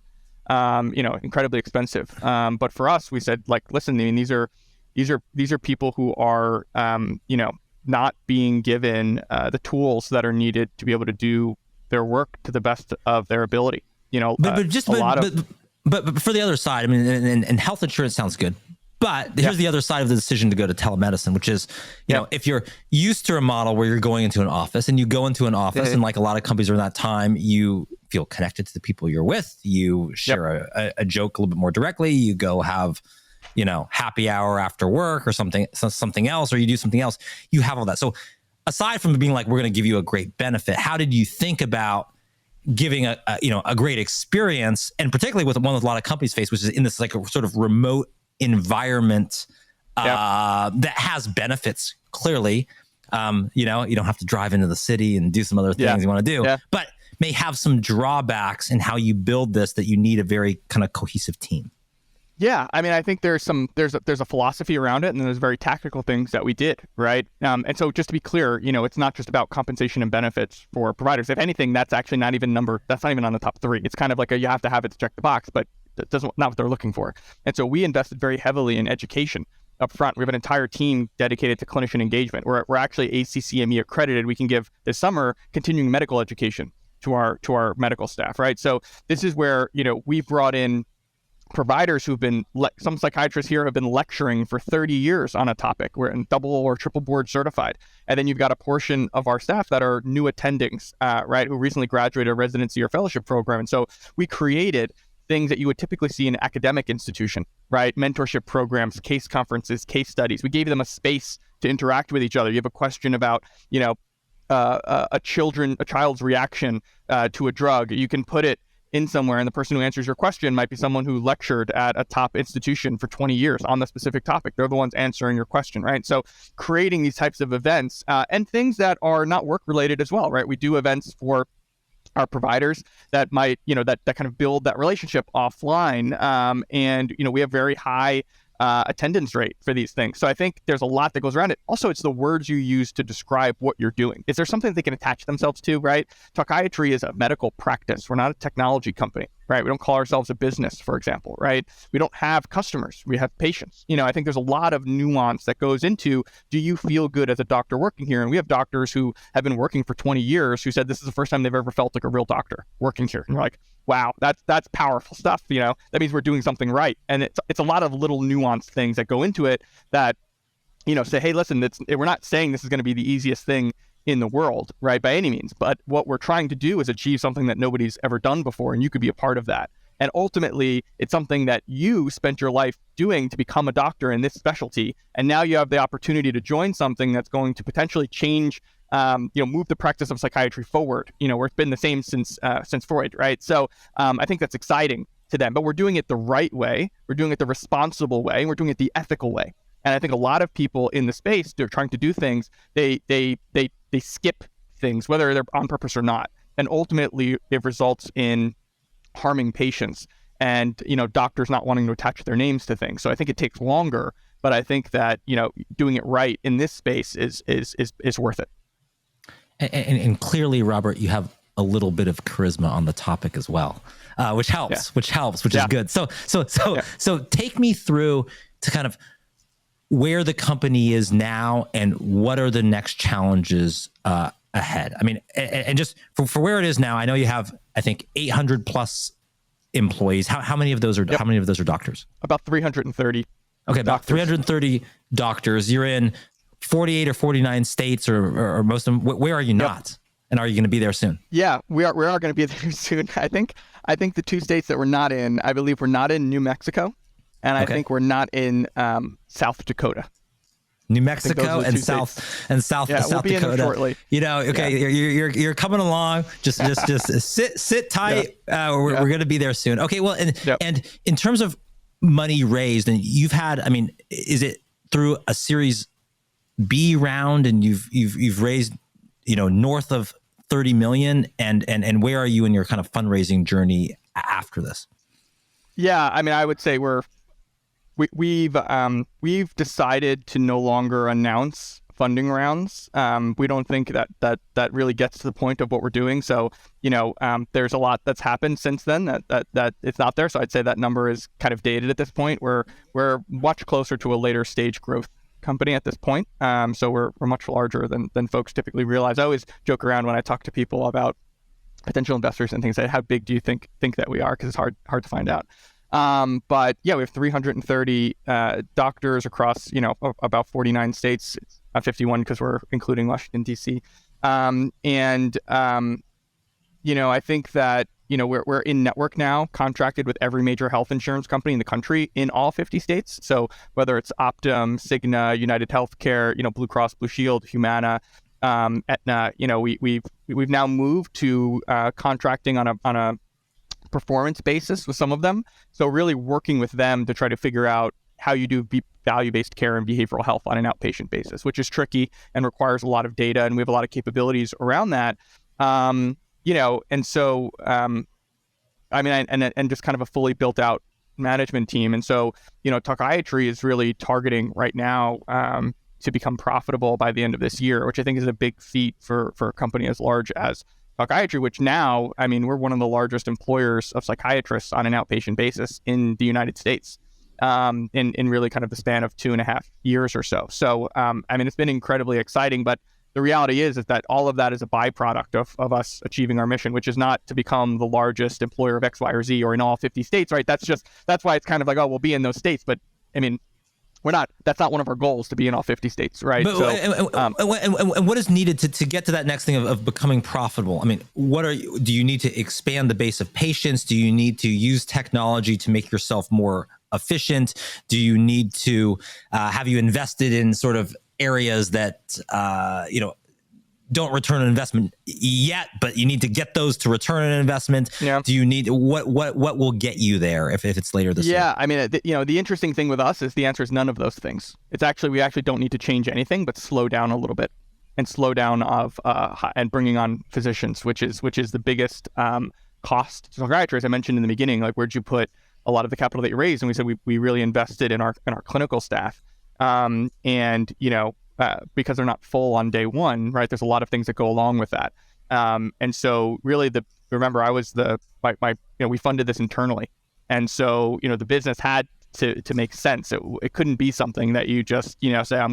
Incredibly expensive. But for us, we said, like, listen, I mean, these are people who are, not being given the tools that are needed to be able to do their work to the best of their ability. But for the other side, I mean, and health insurance sounds good, but here's the other side of the decision to go to telemedicine, which is, if you're used to a model where you're going into an office, and you go into an office, and like a lot of companies during that time, you feel connected to the people you're with, you share a joke a little bit more directly, you go have happy hour after work or something else, or you do something else, you have all that. So aside from being like, we're going to give you a great benefit, how did you think about giving a great experience, and particularly with one that a lot of companies face, which is in this like a sort of remote environment that has benefits clearly. You don't have to drive into the city and do some other things you want to do, but may have some drawbacks in how you build this, that you need a very kind of cohesive team. Yeah, I mean, I think there's a philosophy around it, and then there's very tactical things that we did, right? And so just to be clear, it's not just about compensation and benefits for providers. If anything, that's actually not even on the top 3. It's kind of like you have to have it to check the box, but that not what they're looking for. And so we invested very heavily in education up front. We have an entire team dedicated to clinician engagement. We're actually ACCME accredited. We can give this summer continuing medical education to our medical staff, right? So this is where we've brought in providers who've been, some psychiatrists here have been lecturing for 30 years on a topic. We're in double or triple board certified. And then you've got a portion of our staff that are new attendings, right, who recently graduated a residency or fellowship program. And so we created things that you would typically see in an academic institution, right? Mentorship programs, case conferences, case studies. We gave them a space to interact with each other. You have a question about, a child's reaction to a drug. You can put it in somewhere, and the person who answers your question might be someone who lectured at a top institution for 20 years on the specific topic. They're the ones answering your question, right? So creating these types of events and things that are not work related as well, right? We do events for our providers that might, that kind of build that relationship offline. And we have very high attendance rate for these things. So I think there's a lot that goes around it. Also, it's the words you use to describe what you're doing. Is there something they can attach themselves to, right? Talkiatry is a medical practice. We're not a technology company, right? We don't call ourselves a business, for example, right? We don't have customers. We have patients. I think there's a lot of nuance that goes into, do you feel good as a doctor working here? And we have doctors who have been working for 20 years who said this is the first time they've ever felt like a real doctor working here. And we're like, wow, that's powerful stuff. That means we're doing something right. And it's a lot of little nuanced things that go into it that, say, hey, listen, we're not saying this is going to be the easiest thing in the world, right, by any means. But what we're trying to do is achieve something that nobody's ever done before, and you could be a part of that. And ultimately, it's something that you spent your life doing to become a doctor in this specialty. And now you have the opportunity to join something that's going to potentially change, move the practice of psychiatry forward, where it's been the same since Freud, right? So I think that's exciting to them, but we're doing it the right way. We're doing it the responsible way. And we're doing it the ethical way. And I think a lot of people in the space, they're trying to do things, they skip things, whether they're on purpose or not. And ultimately, it results in harming patients and, doctors not wanting to attach their names to things. So I think it takes longer, but I think that, doing it right in this space is worth it. And clearly, Robert, you have a little bit of charisma on the topic as well, which helps, which is good. So take me through to kind of where the company is now and what are the next challenges ahead. I mean, and just for where it is now, I know you have, I think, 800 plus employees. How many of those are doctors? About 330. Okay, about 330 doctors. You're in 48 or 49 states, or most of them. Where are you not? And are you going to be there soon? Yeah, we are going to be there soon. I think the 2 states that we're not in, I believe we're not in New Mexico, and I think we're not in South Dakota. New Mexico and South we'll be Dakota. In shortly. You're coming along. Just sit tight. We're going to be there soon. Okay. Well, and in terms of money raised, and you've had, I mean, is it through a Series B round, and you've raised, north of 30 million, and where are you in your kind of fundraising journey after this? Yeah, I mean, I would say we've decided to no longer announce funding rounds. We don't think that really gets to the point of what we're doing. So, there's a lot that's happened since then that it's not there. So I'd say that number is kind of dated at this point. We're much closer to a later stage growth company at this point. So we're much larger than folks typically realize. I always joke around when I talk to people about potential investors and things like, how big do you think that we are? Because it's hard to find out. But yeah, we have 330 doctors across, about 49 states, I think that, we're in network now, contracted with every major health insurance company in the country in all 50 states. So whether it's Optum, Cigna, United Healthcare, Blue Cross Blue Shield, Humana, Aetna, we've now moved to contracting on a performance basis with some of them. So really working with them to try to figure out how you do value-based care and behavioral health on an outpatient basis, which is tricky and requires a lot of data, and we have a lot of capabilities around that. And so, and just kind of a fully built out management team. And so, Talkiatry is really targeting right now to become profitable by the end of this year, which I think is a big feat for a company as large as Talkiatry, which now, we're one of the largest employers of psychiatrists on an outpatient basis in the United States, in really kind of the span of 2.5 years or so. So, it's been incredibly exciting, but the reality is that all of that is a byproduct of us achieving our mission, which is not to become the largest employer of X, Y, or Z or in all 50 states, right? That's why it's kind of like, oh, we'll be in those states. But that's not one of our goals to be in all 50 states, right? And what is needed to get to that next thing of becoming profitable? Do you need to expand the base of patients? Do you need to use technology to make yourself more efficient? Do you need to have you invested in sort of areas that don't return an investment yet, but you need to get those to return an investment? Yeah. Do you need what will get you there if it's later this year? Yeah, the interesting thing with us is the answer is none of those things. It's actually we actually don't need to change anything, but slow down a little bit and slow down and bringing on physicians, which is the biggest cost to psychiatry. As I mentioned in the beginning, like where'd you put a lot of the capital that you raised? And we said we really invested in our clinical staff. Because they're not full on day one, right? There's a lot of things that go along with that. And so really remember I was we funded this internally. And so, the business had to make sense. It couldn't be something that you just, say,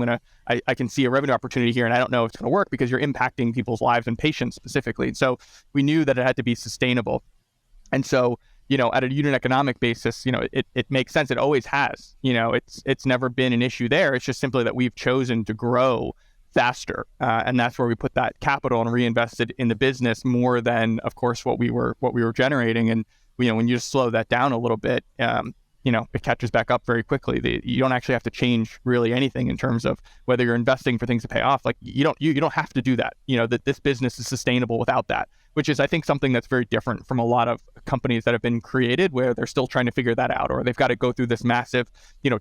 I can see a revenue opportunity here and I don't know if it's going to work, because you're impacting people's lives and patients specifically. And so we knew that it had to be sustainable. And so, at a unit economic basis, it makes sense. It always has. It's never been an issue there. It's just simply that we've chosen to grow faster, and that's where we put that capital and reinvested in the business more than, of course, what we were generating. And when you just slow that down a little bit, it catches back up very quickly. You don't actually have to change really anything in terms of whether you're investing for things to pay off. Like you don't have to do that. That this business is sustainable without that, which is, I think, something that's very different from a lot of companies that have been created where they're still trying to figure that out, or they've got to go through this massive,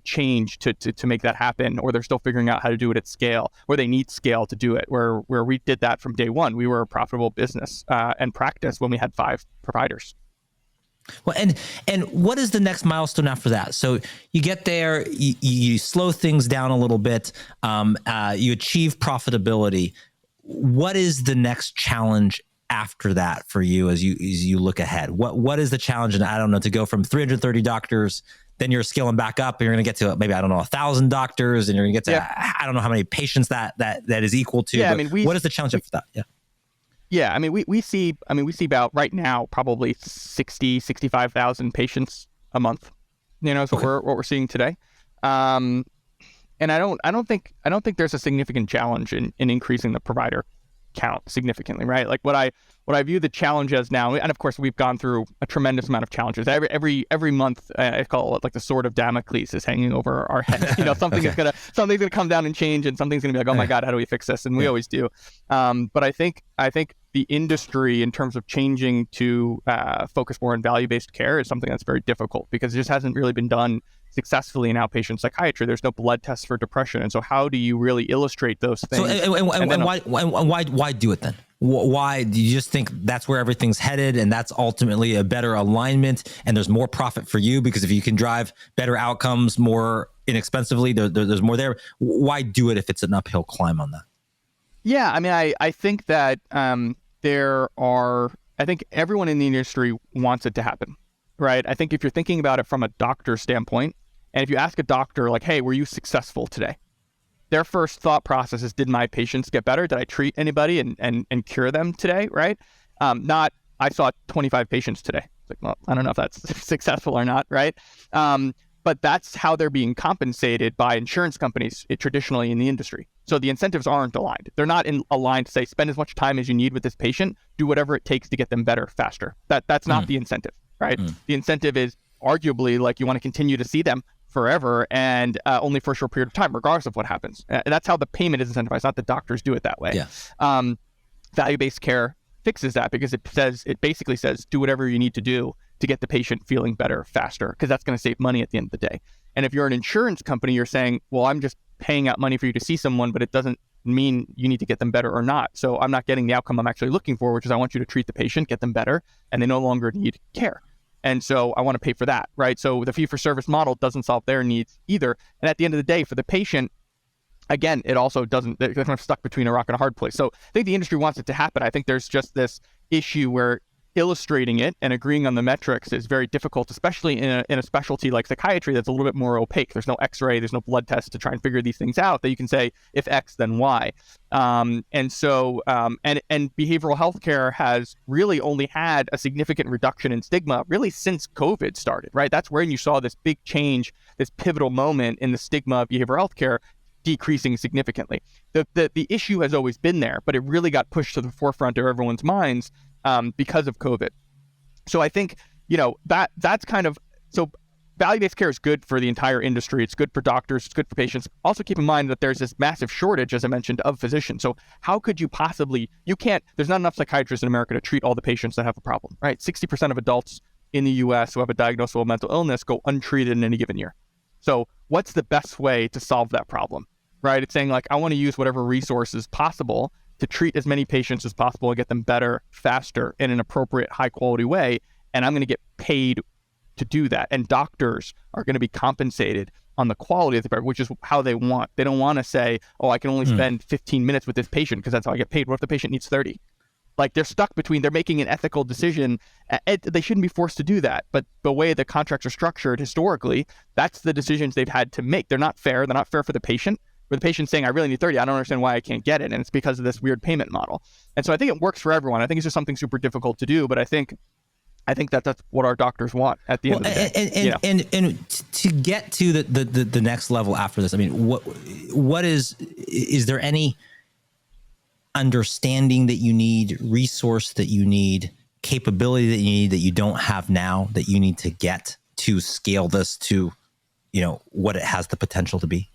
change to make that happen, or they're still figuring out how to do it at scale, or they need scale to do it. Where we did that from day one. We were a profitable business and practice when we had 5 providers. Well, and what is the next milestone after that? So you get there, you slow things down a little bit, you achieve profitability. What is the next challenge after that for you as you look ahead? What is the challenge? And I don't know, to go from 330 doctors, then you're scaling back up and you're going to get to maybe, 1,000 doctors, and you're going to get to, I don't know how many patients that is equal to. Yeah, what is the challenge after that? Yeah. Yeah, we see about right now probably 65,000 patients a month. Is what we're seeing today. And I don't think there's a significant challenge in increasing the provider count significantly, right? Like what I view the challenge as now, and of course we've gone through a tremendous amount of challenges. Every month, I call it like the sword of Damocles is hanging over our head. Something's gonna come down and change, and something's gonna be like, oh my God, how do we fix this? And we always do. But I think the industry, in terms of changing to focus more on value-based care, is something that's very difficult, because it just hasn't really been done successfully in outpatient psychiatry. There's no blood tests for depression, and so how do you really illustrate those things? So, why do it then? Why do you just think that's where everything's headed, and that's ultimately a better alignment, and there's more profit for you? Because if you can drive better outcomes more inexpensively, there's more there. Why do it if it's an uphill climb on that? Yeah, I think that I think everyone in the industry wants it to happen, right? I think if you're thinking about it from a doctor standpoint, and if you ask a doctor, like, hey, were you successful today? Their first thought process is, did my patients get better? Did I treat anybody and cure them today, right? Not, I saw 25 patients today. It's like, well, I don't know if that's successful or not, right? But that's how they're being compensated by insurance companies traditionally in the industry. So the incentives aren't aligned. They're not aligned to say, spend as much time as you need with this patient, do whatever it takes to get them better faster. That's not the incentive, right? The incentive is arguably like you want to continue to see them forever and only for a short period of time, regardless of what happens. And that's how the payment is incentivized, not that doctors do it that way. Yeah. Value-based care fixes that because it basically says, do whatever you need to do to get the patient feeling better faster, because that's going to save money at the end of the day. And if you're an insurance company, you're saying, well, I'm just paying out money for you to see someone, but it doesn't mean you need to get them better or not. So I'm not getting the outcome I'm actually looking for, which is I want you to treat the patient, get them better, and they no longer need care. And so I want to pay for that, right? So the fee-for-service model doesn't solve their needs either. And at the end of the day, for the patient, again, it also doesn't, they're kind of stuck between a rock and a hard place. So I think the industry wants it to happen. I think there's just this issue where illustrating it and agreeing on the metrics is very difficult, especially in a specialty like psychiatry that's a little bit more opaque. There's no x-ray, there's no blood test to try and figure these things out that you can say, if X, then Y. And behavioral healthcare has really only had a significant reduction in stigma really since COVID started, right? That's when you saw this big change, this pivotal moment in the stigma of behavioral healthcare decreasing significantly. The issue has always been there, but it really got pushed to the forefront of everyone's minds because of COVID. So I think, that's kind of, so value-based care is good for the entire industry. It's good for doctors. It's good for patients. Also keep in mind that there's this massive shortage, as I mentioned, of physicians. So how could you possibly, there's not enough psychiatrists in America to treat all the patients that have a problem, right? 60% of adults in the US who have a diagnosable mental illness go untreated in any given year. So what's the best way to solve that problem, right? It's saying like, I want to use whatever resources possible to treat as many patients as possible and get them better, faster, in an appropriate, high-quality way, and I'm going to get paid to do that. And doctors are going to be compensated on the quality of the care, which is how they want. They don't want to say, oh, I can only spend 15 minutes with this patient because that's how I get paid. What if the patient needs 30? Like they're stuck between, they're making an ethical decision. They shouldn't be forced to do that. But the way the contracts are structured historically, that's the decisions they've had to make. They're not fair. They're not fair for the patient. Where the patient's saying, I really need 30, I don't understand why I can't get it. And it's because of this weird payment model. And so I think it works for everyone. I think it's just something super difficult to do, but I think that's what our doctors want at the end of the day. And to get to the next level after this, I mean, what is there any understanding that you need, resource that you need, capability that you need that you don't have now that you need to get to scale this to, what it has the potential to be?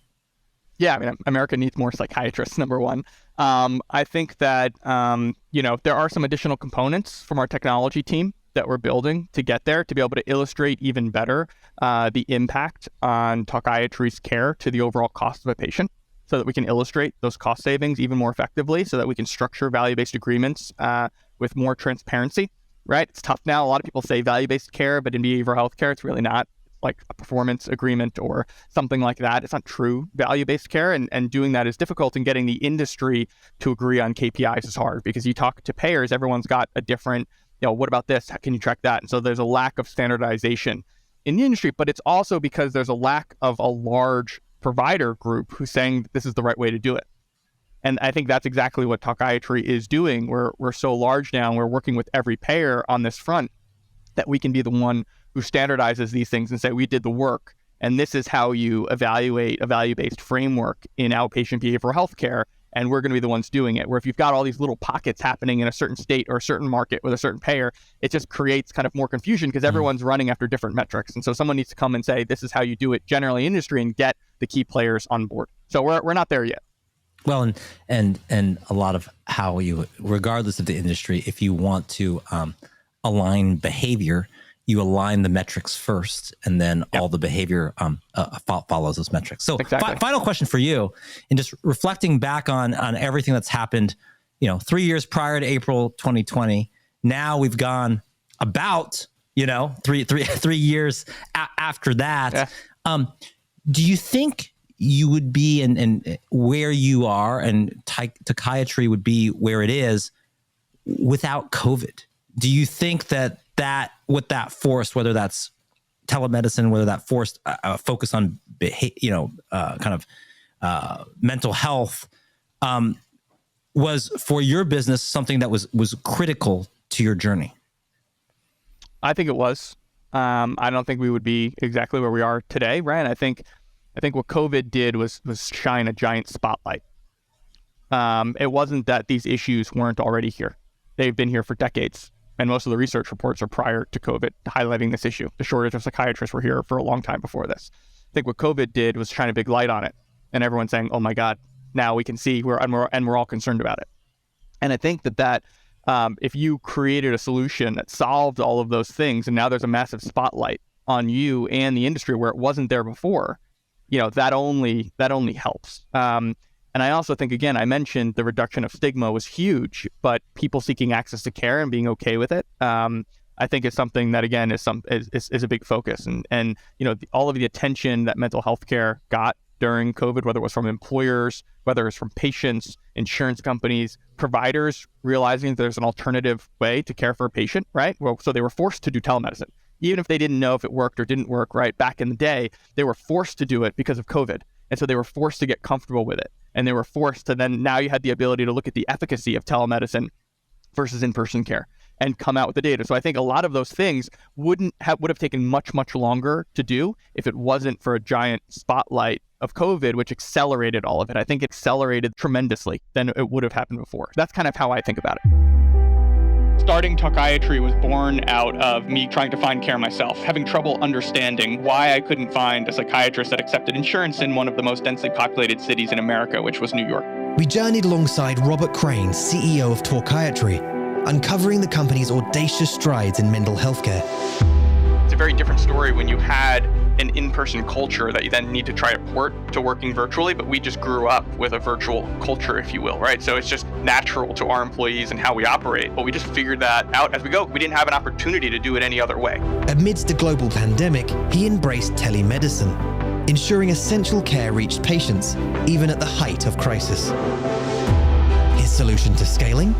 Yeah, I mean, America needs more psychiatrists, number one. I think that, there are some additional components from our technology team that we're building to get there, to be able to illustrate even better the impact on Talkiatry's care to the overall cost of a patient, so that we can illustrate those cost savings even more effectively, so that we can structure value-based agreements with more transparency, right? It's tough now. A lot of people say value-based care, but in behavioral health care, it's really not like a performance agreement or something like that. It's not true value-based care, and doing that is difficult, and getting the industry to agree on KPIs is hard, because you talk to payers, everyone's got a different, what about this? How can you track that? And so there's a lack of standardization in the industry, but it's also because there's a lack of a large provider group who's saying this is the right way to do it. And I think that's exactly what Talkiatry is doing. We're so large now, and we're working with every payer on this front, that we can be the one who standardizes these things and say, we did the work, and this is how you evaluate a value-based framework in outpatient behavioral health care, and we're going to be the ones doing it. Where if you've got all these little pockets happening in a certain state or a certain market with a certain payer, it just creates kind of more confusion, because everyone's running after different metrics. And so someone needs to come and say, this is how you do it generally in industry, and get the key players on board. So we're not there yet. Well, and a lot of how you, regardless of the industry, if you want to align behavior, you align the metrics first, and then all the behavior follows those metrics. So exactly. Final question for you, and just reflecting back on everything that's happened, 3 years prior to April 2020, now we've gone about, 3 years after that. Yeah. Do you think you would be in where you are, and Talkiatry would be where it is without COVID? Do you think that what that forced, whether that's telemedicine, whether that forced a focus on mental health, was for your business something that was critical to your journey? I think it was. I don't think we would be exactly where we are today, right? I think what COVID did was shine a giant spotlight It wasn't that these issues weren't already here. They've been here for decades. And most of the research reports are prior to COVID highlighting this issue. The shortage of psychiatrists were here for a long time before this. I think what COVID did was shine a big light on it. And everyone's saying, oh my God, now we can see we're all concerned about it. And I think that if you created a solution that solved all of those things, and now there's a massive spotlight on you and the industry where it wasn't there before, that only helps. And I also think, again, I mentioned the reduction of stigma was huge, but people seeking access to care and being okay with it, I think is something that, again, is a big focus. And all of the attention that mental health care got during COVID, whether it was from employers, whether it's from patients, insurance companies, providers realizing there's an alternative way to care for a patient, right? Well, so they were forced to do telemedicine, even if they didn't know if it worked or didn't work, right? Back in the day, they were forced to do it because of COVID. And so they were forced to get comfortable with it. And they were forced to then, now you had the ability to look at the efficacy of telemedicine versus in-person care and come out with the data. So I think a lot of those things would have taken much, much longer to do if it wasn't for a giant spotlight of COVID, which accelerated all of it. I think it accelerated tremendously than it would have happened before. That's kind of how I think about it. Starting Talkiatry was born out of me trying to find care myself, having trouble understanding why I couldn't find a psychiatrist that accepted insurance in one of the most densely populated cities in America, which was New York. We journeyed alongside Robert Krayn, CEO of Talkiatry, uncovering the company's audacious strides in mental health care. It's a very different story when you had an in-person culture that you then need to try to port to working virtually, but we just grew up with a virtual culture, if you will, right? So it's just natural to our employees and how we operate, but we just figured that out as we go. We didn't have an opportunity to do it any other way. Amidst a global pandemic, he embraced telemedicine, ensuring essential care reached patients, even at the height of crisis. His solution to scaling?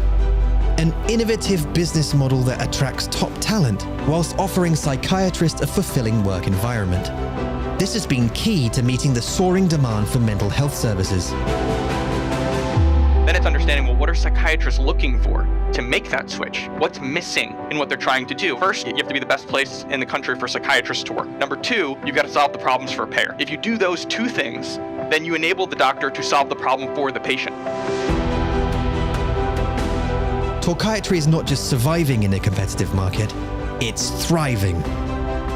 An innovative business model that attracts top talent whilst offering psychiatrists a fulfilling work environment. This has been key to meeting the soaring demand for mental health services. Then it's understanding, well, what are psychiatrists looking for to make that switch? What's missing in what they're trying to do? First, you have to be the best place in the country for psychiatrists to work. Number two, you've got to solve the problems for a payer. If you do those two things, then you enable the doctor to solve the problem for the patient. Talkiatry is not just surviving in a competitive market, it's thriving.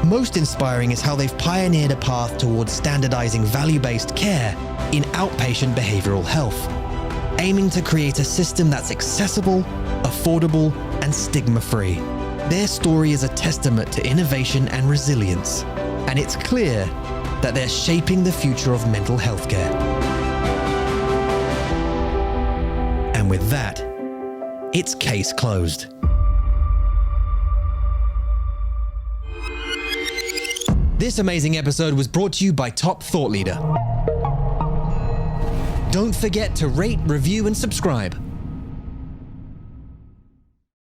Most inspiring is how they've pioneered a path towards standardizing value-based care in outpatient behavioral health, aiming to create a system that's accessible, affordable, and stigma-free. Their story is a testament to innovation and resilience, and it's clear that they're shaping the future of mental health care. And with that, it's case closed. This amazing episode was brought to you by Top Thought Leader. Don't forget to rate, review, and subscribe.